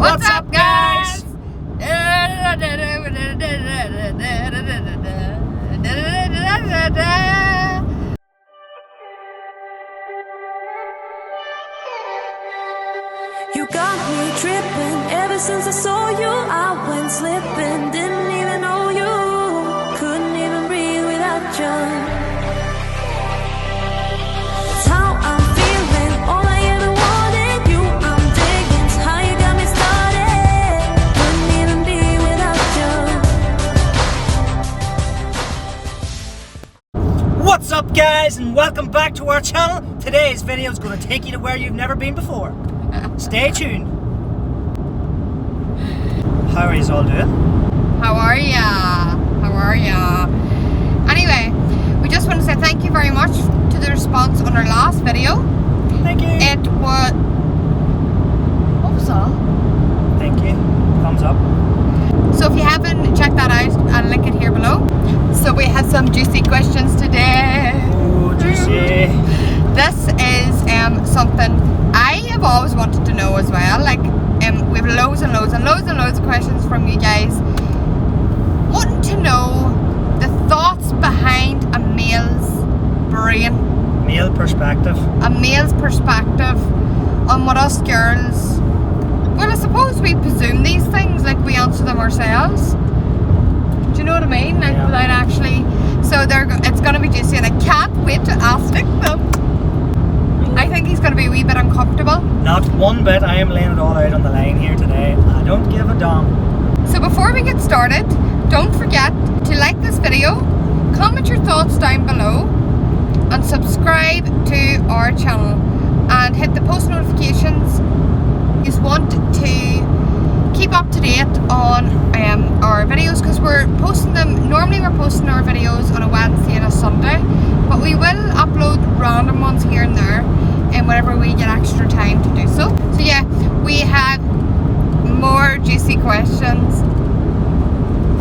What's up, guys? You got me tripping. Ever since I saw you, I went slipping. Didn't even know you. Couldn't even breathe without you. It's how I'm feeling. All I ever wanted, you I'm digging. It's how you got me started. Couldn't even be without you. What's up, guys, and welcome back to our channel. Today's video is going to take you to where you've never been before. Stay tuned. How are you all doing? How are ya? Anyway, we just want to say thank you very much to the response on our last video. Thank you. It was... What was that? Thank you. Thumbs up. So if you haven't checked that out, I'll link it here below. So we have some juicy questions today. Oh, juicy. This is something I have always wanted to know as well. Like, we have loads and loads of questions from you guys wanting to know the thoughts behind a male's brain, Male perspective. a male's perspective on what us girls. Well, I suppose we presume these things, like we answer them ourselves. Do you know what I mean? Like, Yeah. without actually. So it's going to be juicy, and I can't wait to ask them. I think he's going to be a wee bit uncomfortable. Not one bit. I am laying it all out on the line here today. I don't give a damn. So before we get started, don't forget to like this video, comment your thoughts down below, and subscribe to our channel, and hit the post notifications. You want to keep up to date on our videos, because we're posting them. Normally we're posting our videos on a Wednesday and a Sunday, but we will upload random ones here and there, and whenever we get extra time to do so. So yeah, we have more juicy questions,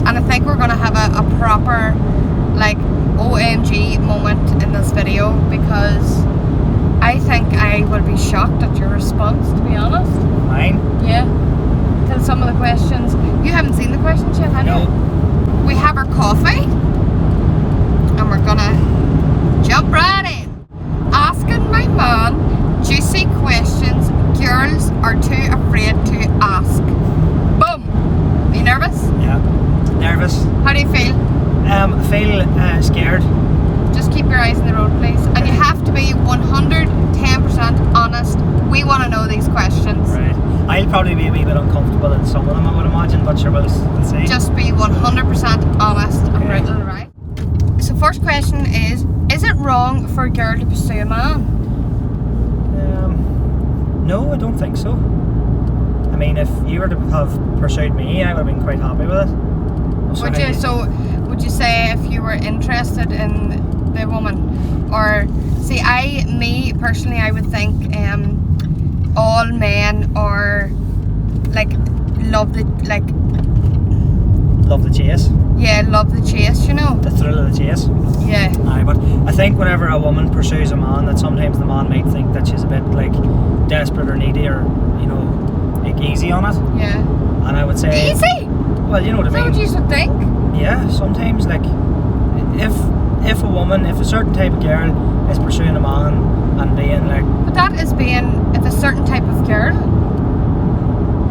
and I think we're gonna have a proper, like, OMG moment in this video, because I think I will be shocked at your response, to be honest. Mine? Yeah. To some of the questions. You haven't seen the questions yet, have you? No. We have our coffee, and we're gonna jump right in. Asking my man juicy questions girls are too afraid to ask. Boom! Are you nervous? Yeah. Nervous. How do you feel? I feel scared. Just keep your eyes on the road, please. And you have to be 110% honest. We want to know these questions. Right. I'll probably be a wee bit uncomfortable in some of them, I would imagine, but sure, we'll see. Just be 100% honest and Okay. brutal, right? So first question is it wrong for a girl to pursue a man? No, I don't think so. I mean, if you were to have pursued me, I would have been quite happy with it. Would you? So would you say if you were interested in the woman? Or, see, me personally, I would think all men are, like, love the chase. Yeah, love the chase, you know? The thrill of the chase. Yeah. Aye, but I think whenever a woman pursues a man, that sometimes the man might think that she's a bit, like, desperate or needy, or, you know, like, easy on it. Yeah. And I would say... Easy? Well, you know what I Is that mean. what you should think? Yeah, sometimes, like, if a certain type of girl is pursuing a man and being, like... But that is being, if a certain type of girl.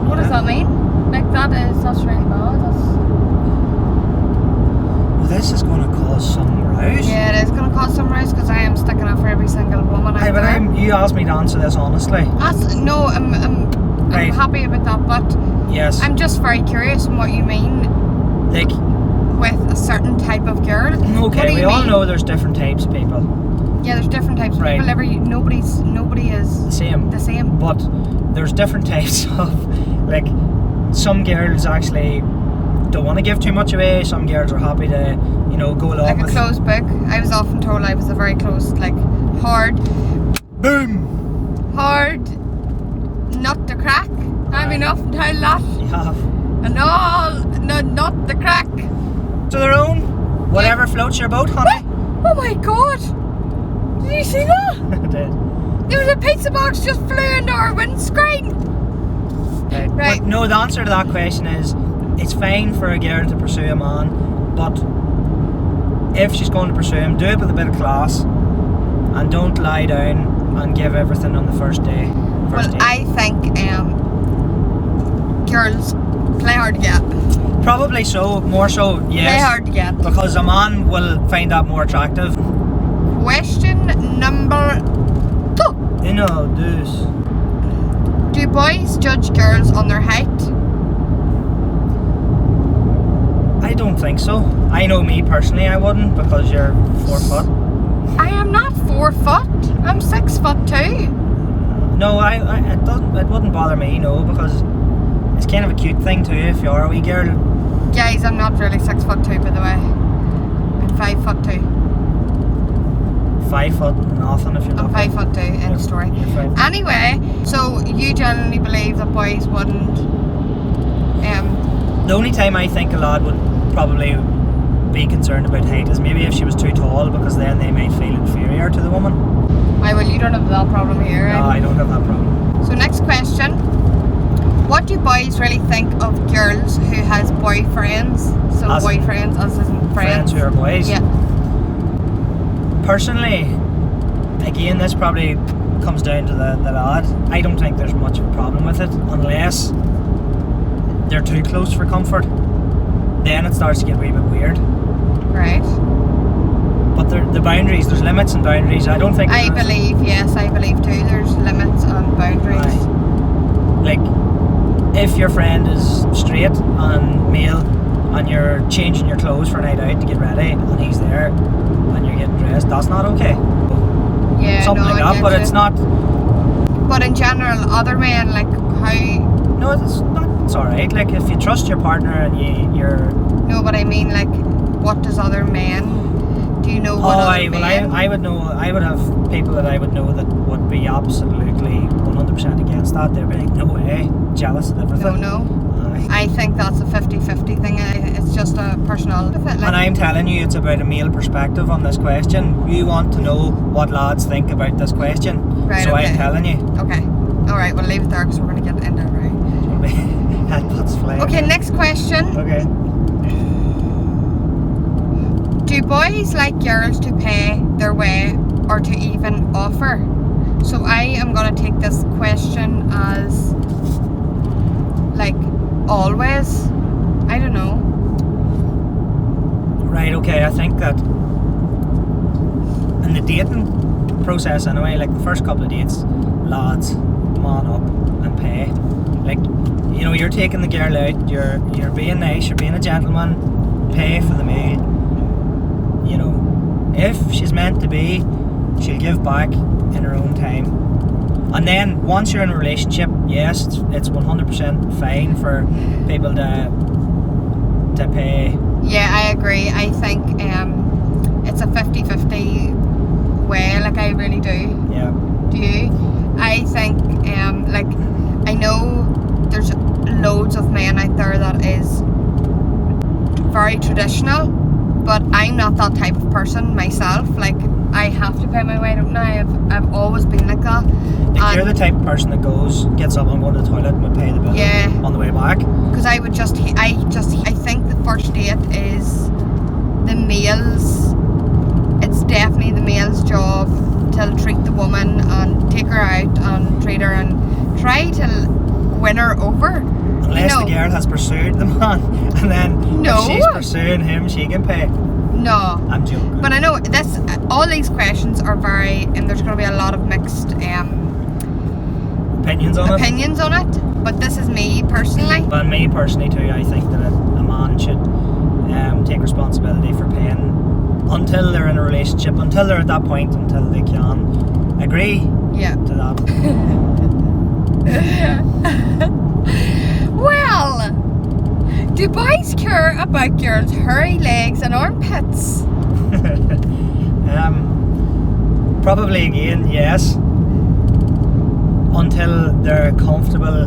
What does that mean? Like, that's really bad. Well, this is going to cause some rows. Yeah, it is going to cause some rows, because I am sticking up for every single woman out there. You asked me to answer this honestly. I'm Right. happy about that, but Yes. I'm just very curious in what you mean Like, with a certain type of girl. What okay, do we you all mean? know there's different types of people. Yeah, there's different types of Right. people. Nobody is The same. the same. But there's different types of, like, some girls actually don't want to give too much away. Some girls are happy to, you know, go along Like a with... closed book. I was often told I was a very closed, like, hard Boom! nut to crack. I've been often told that. You have. And all not the crack. To their own. Whatever floats your boat, honey. Oh my god! Did you see that? I did. There was a pizza box just flew into our windscreen. Right. But no, the answer to that question is it's fine for a girl to pursue a man, but if she's going to pursue him, do it with a bit of class and don't lie down and give everything on the first day. Well, I think girls play hard to get. Probably so, more so, yes. Play hard to get. Because a man will find that more attractive. Question number 2. Deuce. Do boys judge girls on their height? I don't think so. I know me personally, I wouldn't, because you're 4 foot. I am not 4 foot. I'm 6'2". No, it wouldn't bother me, no, because it's kind of a cute thing too if you are a wee girl. Guys, I'm not really 6'2", by the way. I'm 5'2". 5 foot, nothing if you're I'm lucky. 5'2", end of story. You're fine. Anyway, so you genuinely believe that boys wouldn't The only time I think a lad would probably be concerned about height is maybe if she was too tall, because then they might feel inferior to the woman. well, you don't have that problem here, right? No, I don't have that problem. So next question. What do boys really think of girls who has boyfriends? So As in boyfriends as in friends. Who are boys. Yeah. Personally, again, this probably comes down to the lad. I don't think there's much of a problem with it, unless they're too close for comfort. Then it starts to get a wee bit weird. Right. But the boundaries, there's limits and boundaries. I don't think I believe too. There's limits and boundaries. Aye. Like, if your friend is straight and male and you're changing your clothes for a night out to get ready and he's there and you're getting dressed, that's not okay. Yeah, Something no, like I that, get but you. it's not. But in general, other men, like how? No, it's not. It's alright. Like, if you trust your partner and you're. No, but I mean, like, what does other men? Do you know what other men? I would know. I would have people that I would know that would be absolutely 100% against that. They'd be like, no way, jealous of everything. No. Aye. I think that's a 50-50 thing. It's just a personality fit. Like, And I'm telling you, it's about a male perspective on this question. You want to know what lads think about this question, Right, so okay. I'm telling you. okay. All right. We'll leave it there because we're going to get into it, right? Headbutts flying. Okay. Next question. Okay. Do boys like girls to pay their way or to even offer? So I am going to take this question as like always. I don't know. Right. Okay. I think that in the dating process, anyway, like the first couple of dates, lads, man up and pay. Like, you know, you're taking the girl out. You're being nice. You're being a gentleman. Pay for the meal. You know, if she's meant to be, she'll give back in her own time. And then once you're in a relationship, yes, it's 100% fine for people to pay. Yeah, I agree. I think it's a 50-50 way. Like, I really do. Yeah. Do you? I think like, I know there's loads of men out there that is very traditional, but I'm not that type of person myself. Like, I have to pay my way, don't I? I've always been like that. If you're the type of person that gets up and go to the toilet and would pay the bill Yeah. on the way back. Because I think the first date is the male's. It's definitely the male's job to treat the woman and take her out and treat her and try to win her over. Unless No. the girl has pursued the man, and then No. if she's pursuing him, she can pay. No. I'm joking. But I know this. All these questions are very, and there's going to be a lot of mixed Opinions on it. opinions on it. But this is me personally. But me personally too, I think that a man should take responsibility for paying until they're in a relationship, until they're at that point, until they can agree Yeah. to that. Well, do boys care about girls' hairy legs and armpits? Probably again, yes. Until they're comfortable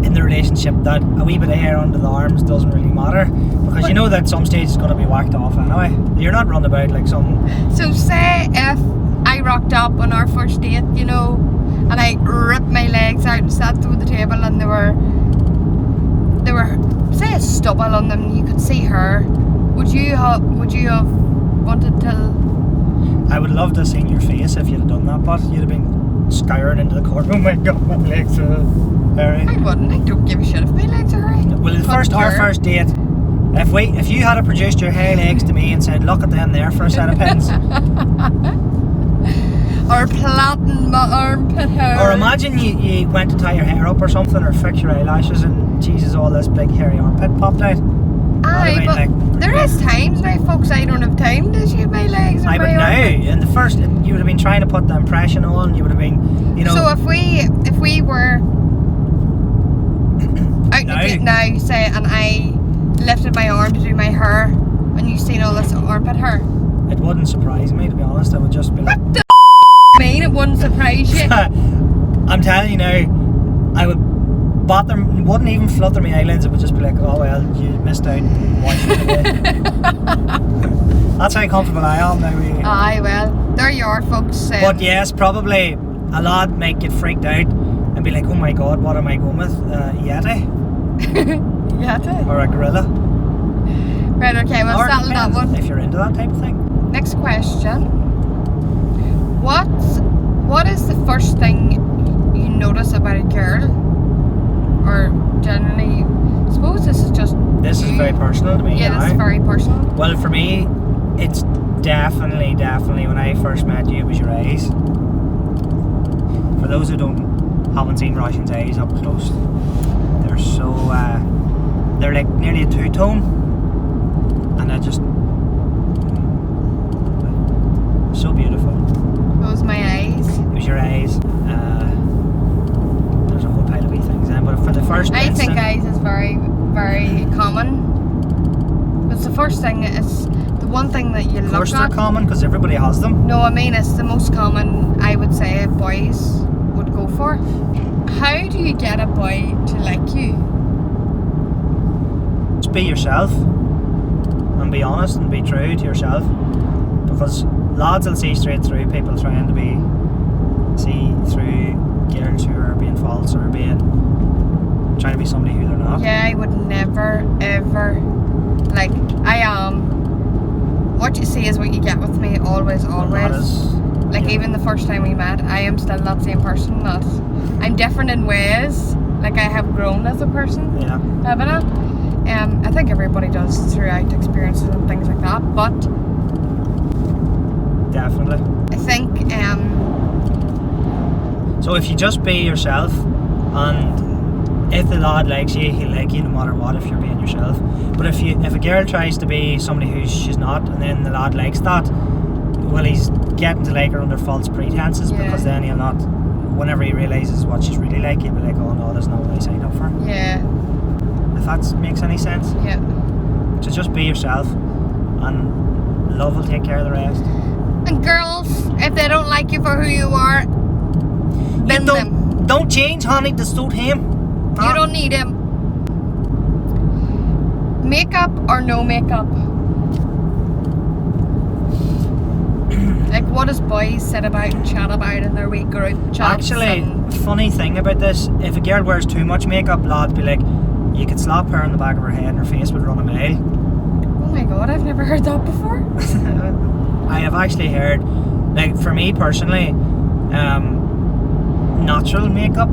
in the relationship, that a wee bit of hair under the arms doesn't really matter, because you know that some stage it's going to be whacked off anyway. You're not running about like some. So say if I rocked up on our first date, you know, and I ripped my legs out and sat through the table, and they were say a stubble on them, and you could see her. Would you have wanted to? I would love to have seen your face if you'd have done that, but you'd have been scouring into the courtroom. My God, my legs are hairy. I wouldn't. I don't give a shit if my legs are hairy. Well, our first date, if you had produced your hairy legs to me and said, "Look at them there for a set of pins," or plaiting my armpit hair. or imagine you went to tie your hair up or something, or fix your eyelashes, and Jesus, all this big hairy armpit popped out. Aye, but there is times now, folks, I don't have time to shave my legs and But my now, armpit. in the first, you would have been trying to put the impression on. You would have been, you know. So if we were out in a date now, say, and I lifted my arm to do my hair, and you seen all this armpit hair, it wouldn't surprise me, to be honest. I would just be like, what the mean it wouldn't surprise you? I'm telling you now, I would wouldn't even flutter my eyelids. It would just be like, oh well, you missed out. Watch it today. That's how comfortable I am now. Aye, well, there you are, folks. But yes, probably a lad might get freaked out and be like, oh my God, what am I going with? Yeti? Yeti? Or a gorilla? Right, okay, we'll settle that one. If you're into that type of thing. Next question. What is the first thing you notice about a girl? Or generally, I suppose this is just This is very personal to me. Yeah, this is very personal. Well, for me, it's definitely when I first met you, it was your eyes. For those who haven't seen Russian's eyes up close, they're so they're like nearly a two-tone, and they're just so beautiful. Those my eyes. It was your eyes. There's a whole pile of wee things then, but for the first I think instant, eyes is very, very common. It's the first thing. It's the one thing that you of course look they're at. common because everybody has them. No, I mean it's the most common. I would say boys would go for. How do you get a boy to like you? Just be yourself and be honest and be true to yourself, because lads will see straight through people trying to see through girls who are being false or trying to be somebody who they're not. Yeah, I would never ever, like, I am. What you see is what you get with me, always. Like, yeah. even the first time we met, I am still that same person. I'm different in ways. Like, I have grown as a person. Yeah. Haven't I? I think everybody does throughout experiences and things like that. But Definitely. I think, So if you just be yourself, and if the lad likes you, he'll like you no matter what if you're being yourself. But if a girl tries to be somebody who she's not, and then the lad likes that, well, he's getting to like her under false pretenses, Yeah. because then he'll not. Whenever he realizes what she's really like, he'll be like, oh no, there's not what I signed up for. yeah, If that makes any sense. yeah. So just be yourself, and love will take care of the rest. And girls, if they don't like you for who you are, bin them. Don't change, honey, to suit him. You don't need him. Makeup or no makeup? Like, what does boys sit about and chat about in their wee group chats? Actually, funny thing about this, if a girl wears too much makeup, lads be like, you could slap her in the back of her head and her face would run a mile. Oh my God, I've never heard that before. I have actually heard, like, for me personally, natural makeup,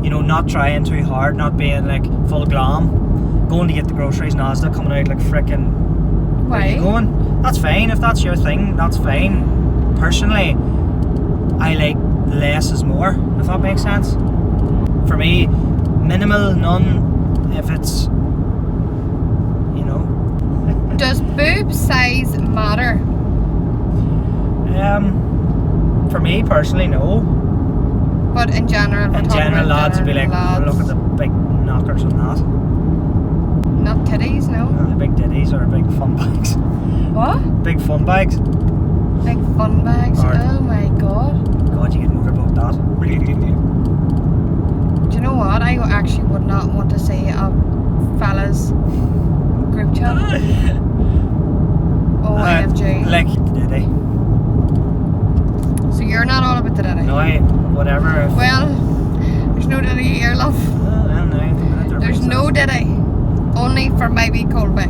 you know, not trying too hard, not being like full glam, going to get the groceries, Nasdaq coming out like frickin' where are you Why? going? That's fine, if that's your thing, that's fine. Personally, I like less is more, if that makes sense. For me, minimal, none, if it's, you know. Does boob size matter? For me personally, no. But in general, we're In talking general, about lads would be like, lads. oh, look at the big knockers on that. Not titties, no. Big ditties or big fun bags. What? Big fun bags. Like fun bags? Or- Oh my God. God, you get motorboat that. Do you know what? I actually would not want to see a fella's group chat. OMG. Like, ditty. So you're not all about the daddy? No, whatever. If, Well, there's no ditty here, love. well, no, at the minute they're There's pretty no soft. ditty. Only for maybe Colby.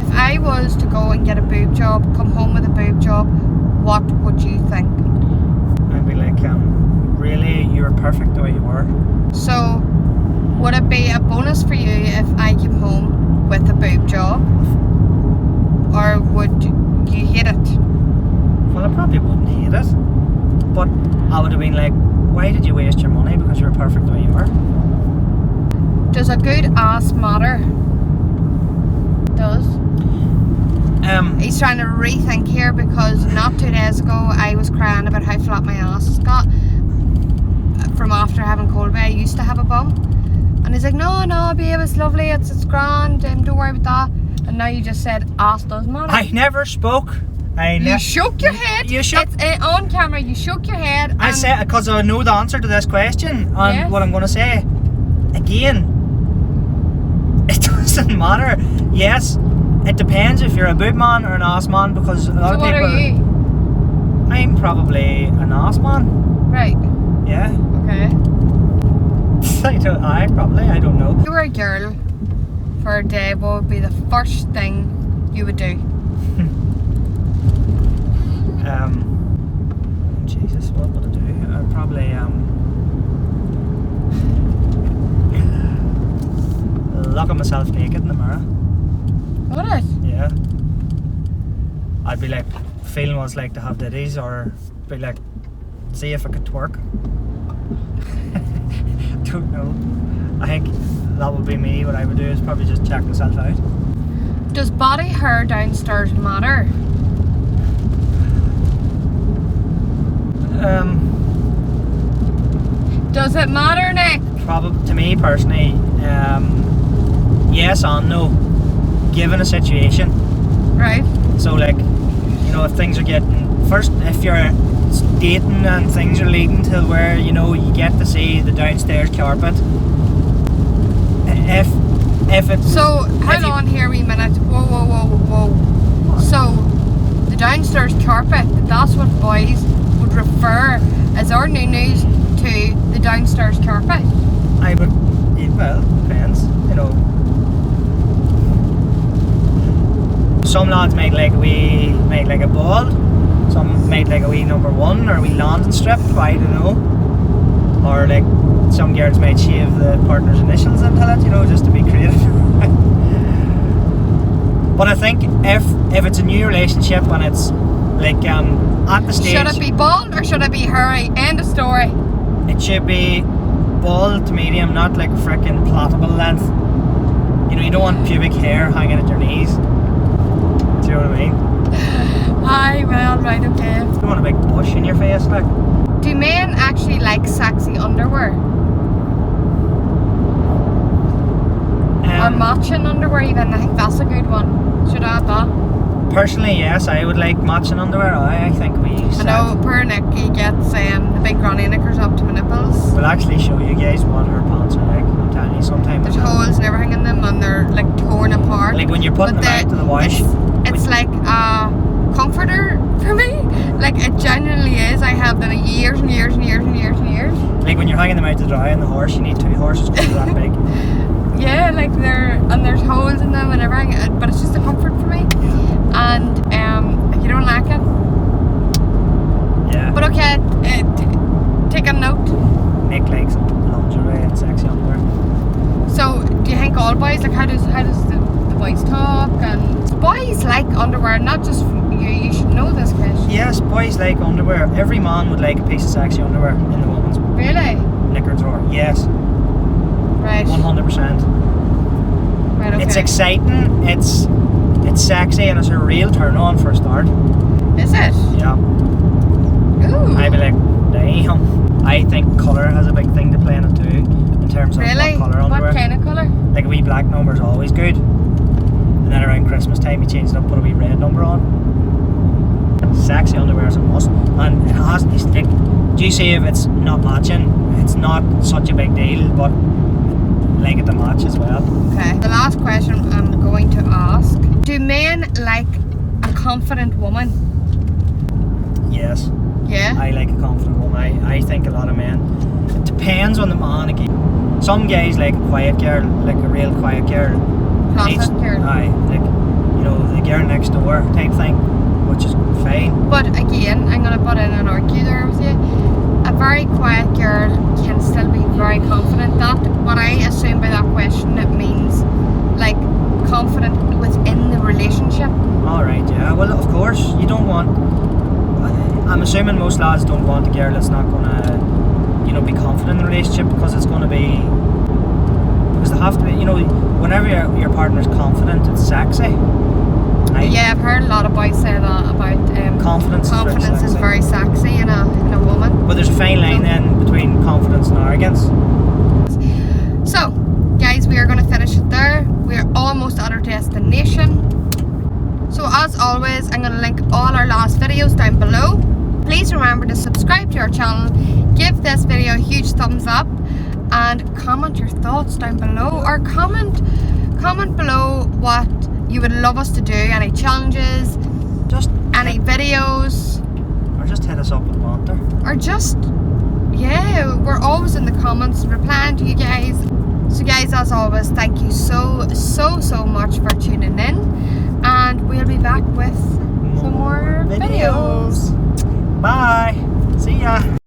If I was to go and get a boob job, come home with a boob job, what would you think? I'd be like, really, you were perfect the way you were. So, would it be a bonus for you if I came home with a boob job? Or would you hate it? Well, I probably wouldn't hate it, but I would have been like, why did you waste your money because you were perfect the way you were? Does a good ass matter? Does. He's trying to rethink here because not 2 days ago I was crying about how flat my ass has got from after having Colby. I used to have a bum, and he's like, no, babe, it's lovely, it's grand, don't worry about that. And now you just said ass does matter. I never spoke. You shook your head. You shook. It's on camera. You shook your head. I said because I know the answer to this question, and Yes. what I'm going to say again. It doesn't matter. Yes, it depends if you're a boob man or an ass man, because a lot So of what people. are you? I'm probably an ass man. Right. Yeah. Okay. I don't know. If you were a girl for a day, what would be the first thing you would do? Jesus, what would I do? I'd probably look at myself naked in the mirror. Would it? Yeah. I'd be like feeling what it's like to have ditties, or be like, see if I could twerk. Don't know. I think that would be me. What I would do is probably just check myself out. Does body hair downstairs matter? Does it matter, Nick? Probably to me personally, yes and no, given a situation. Right. So like, you know, if things are getting if you're dating and things are leading to where, you know, you get to see the downstairs carpet. If it's So hold on here a wee minute. Whoa. So the downstairs carpet, that's what boys would refer as our new-news to the downstairs carpet. I would, well, depends, you know. Some lads make like a ball, some make like a wee number 1 or a wee landing strip, I don't know. Or like some girls might shave the partner's initials into it, you know, just to be creative. But I think if it's a new relationship and it's like at the stage, Should it be bald or should it be hairy? End of story. it should be bald to medium, not like frickin' plattable length. You know, you don't want pubic hair hanging at your knees. Do you know what I mean? Aye, well, right, okay. You don't want a big bush in your face, like. Do men actually like sexy underwear? Or matching underwear even? I think that's a good one. Should I add that? Personally, yes, I would like matching underwear. I think we I said. know poor Nick, he gets the big granny knickers up to my nipples. We'll actually show you guys what her pants are like. I'm telling you, sometimes. There's holes and everything in them and they're like torn apart. Like when you're putting But them out to the wash. It's like a comforter for me. Like it genuinely is. I have them years and years and years and years and years. Like when you're hanging them out to dry on the horse, you need 2 horses because they're that big. Yeah, like there's holes in them and everything, but it's just a comfort for me. And you don't like it. Yeah. But okay, take a note. Nick likes lingerie and sexy underwear. So, do you think all boys, like how does the boys talk? And boys like underwear, not just you. You should know this, Chris. Yes, boys like underwear. Every man would like a piece of sexy underwear in the woman's Really? knicker drawer. Yes, Right. 100%. Right. Okay. It's exciting. It's sexy, and it's a real turn on for a start. Is it? Yeah. Ooh. I'd be like, damn. I think colour has a big thing to play in it too, in terms of Really? what colour underwear. What kind of colour? Like a wee black number is always good. And then around Christmas time, you change it up, put a wee red number on. Sexy underwear is a must. And it has, it's like, do you see if it's not matching? It's not such a big deal, but like it to match as well. Okay. The last question I'm going to ask: do men like a confident woman? Yes. Yeah. I like a confident woman. I think a lot of men. It depends on the man again. Some guys like a quiet girl, like a real quiet girl. Closet girl. Aye, like, you know, the girl next door type thing, which is fine. But again, I'm gonna butt in and argue there with you. A very quiet girl can still be very confident. That what I assume by that question, it means like confident within the relationship. Alright, yeah. Well, of course, you don't want. I'm assuming most lads don't want a girl that's not gonna, you know, be confident in the relationship, because it's gonna be. Because they have to be, you know, whenever your partner's confident, it's sexy. Yeah, I've heard a lot of boys say that about Confidence is very sexy in a woman. But there's a fine line then between confidence and arrogance. So, guys, we are going to finish it there. We are almost at our destination. So, as always, I'm going to link all our last videos down below. Please remember to subscribe to our channel, give this video a huge thumbs up, and comment your thoughts down below. Or comment below what you would love us to do, any challenges, Just any videos, or just hit us up with banter. or just, yeah, we're always in the comments replying to you guys. So guys, as always, thank you so much for tuning in, and we'll be back with some more videos. Bye. See ya.